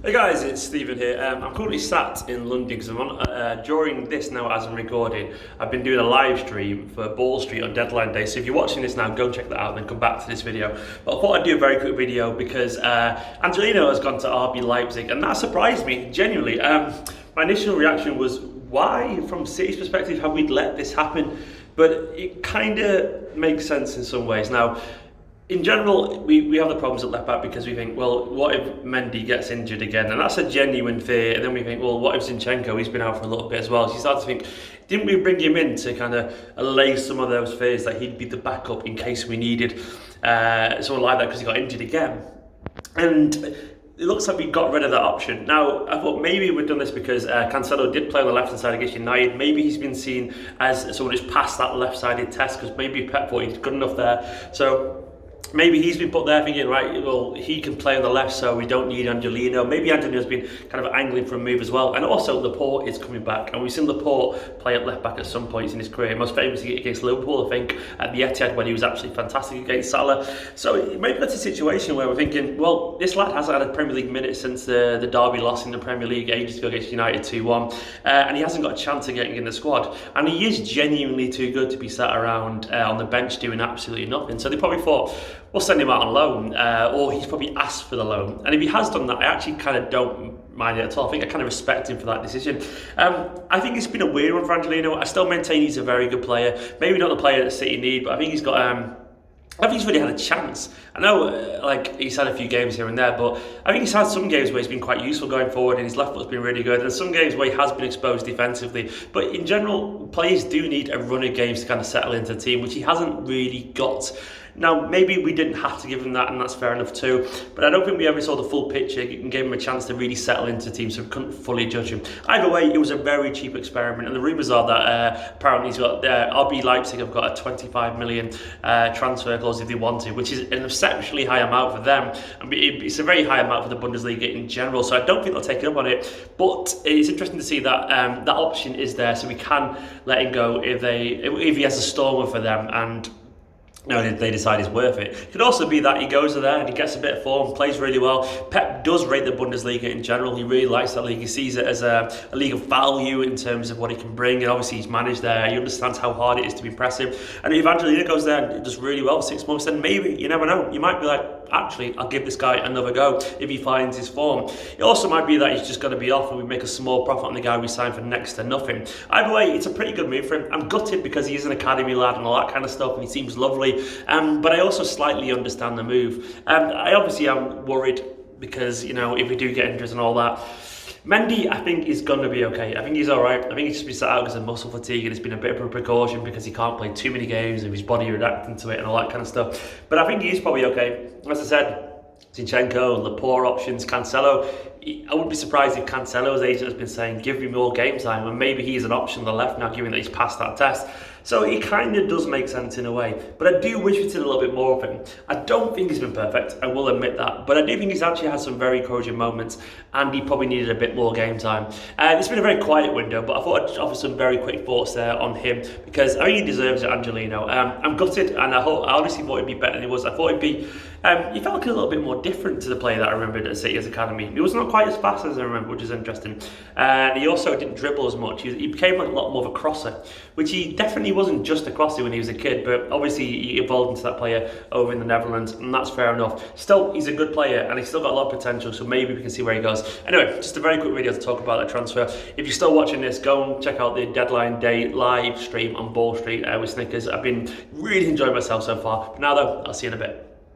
Hey guys, it's Stephen here. I'm currently sat in London because I'm on, during this now as I'm recording, I've been doing a live stream for Ball Street on deadline day. So if you're watching this now, go check that out and then come back to this video. But I thought I'd do a very quick video because Angelino has gone to RB Leipzig and that surprised me, genuinely. My initial reaction was, why, from City's perspective, have we let this happen? But it kind of makes sense in some ways. Now, in general, we have the problems at left back because we think, well, what if Mendy gets injured again? And that's a genuine fear. And then we think, well, what if Zinchenko? He's been out for a little bit as well. So you start to think, didn't we bring him in to kind of allay some of those fears that he'd be the backup in case we needed someone like that because he got injured again? And it looks like we got rid of that option. Now, I thought maybe we'd done this because Cancelo did play on the left-hand side against United. Maybe he's been seen as someone who's passed that left-sided test because maybe Pep thought he's good enough there. So maybe he's been put there thinking, right, well, he can play on the left, so we don't need Angelino. Maybe Angelino's been kind of angling for a move as well. And also, Laporte is coming back. And we've seen Laporte play at left back at some points in his career. Most famously against Liverpool, I think, at the Etihad when he was absolutely fantastic against Salah. So maybe that's a situation where we're thinking, well, this lad hasn't had a Premier League minute since the Derby loss in the Premier League ages ago against United 2-1. And he hasn't got a chance of getting in the squad. And he is genuinely too good to be sat around on the bench doing absolutely nothing. So they probably thought, we'll send him out on loan, or he's probably asked for the loan. And if he has done that, I actually kind of don't mind it at all. I think I kind of respect him for that decision. I think it's been a weird one for Angelino. I still maintain he's a very good player. Maybe not the player that City need, but I think he's got... I think he's really had a chance. I know, like, he's had a few games here and there, but I think he's had some games where he's been quite useful going forward and his left foot's been really good, and some games where he has been exposed defensively. But in general, players do need a run of games to kind of settle into the team, which he hasn't really got. Now, maybe we didn't have to give him that, and that's fair enough too, but I don't think we ever saw the full picture and gave him a chance to really settle into the team, so we couldn't fully judge him. Either way, it was a very cheap experiment, and the rumours are that apparently he's got RB Leipzig have got a 25 million transfer clause if they want to, which is an exceptionally high amount for them. I mean, it's a very high amount for the Bundesliga in general, so I don't think they'll take it up on it, but it's interesting to see that that option is there, so we can let him go if he has a stormer for them, and they decide it's worth it. It could also be that he goes there and he gets a bit of form, plays really well. Pep does rate the Bundesliga in general. He really likes that league. He sees it as a league of value in terms of what he can bring, and obviously he's managed there. He understands how hard it is to be impressive. And if Angelino goes there and does really well for 6 months, then maybe, you never know, you might be like, actually, I'll give this guy another go if he finds his form. It also might be that he's just going to be off and we make a small profit on the guy we signed for next to nothing. Either way, it's a pretty good move for him. I'm gutted because he is an academy lad and all that kind of stuff, and he seems lovely. But I also slightly understand the move. I obviously am worried because, you know, if we do get injuries and all that, Mendy, I think, is going to be okay. I think he's all right. I think he's just been sat out because of muscle fatigue, and it's been a bit of a precaution because he can't play too many games and his body reacting to it and all that kind of stuff. But I think he is probably okay. As I said, Zinchenko, Laporte options, Cancelo. I wouldn't be surprised if Cancelo's agent has been saying, give me more game time, and maybe he's an option on the left now, given that he's passed that test. So it kind of does make sense in a way, but I do wish we'd seen a little bit more of him. I don't think he's been perfect, I will admit that, but I do think he's actually had some very encouraging moments, and he probably needed a bit more game time. It's been a very quiet window, but I thought I'd offer some very quick thoughts there on him, because I think he deserves it, Angelino. I'm gutted, and I honestly thought he'd be better than he was. I thought he'd be, he felt like a little bit more different to the player that I remembered at City's academy. He was not quite as fast as I remember, which is interesting. And he also didn't dribble as much. He became like a lot more of a crosser, which he definitely wasn't just a crosser when he was a kid, but obviously he evolved into that player over in the Netherlands, and that's fair enough. Still, he's a good player, and he's still got a lot of potential, so maybe we can see where he goes. Anyway, just a very quick video to talk about that transfer. If you're still watching this, go and check out the deadline day live stream on Ball Street with Snickers. I've been really enjoying myself so far. But now though, I'll see you in a bit.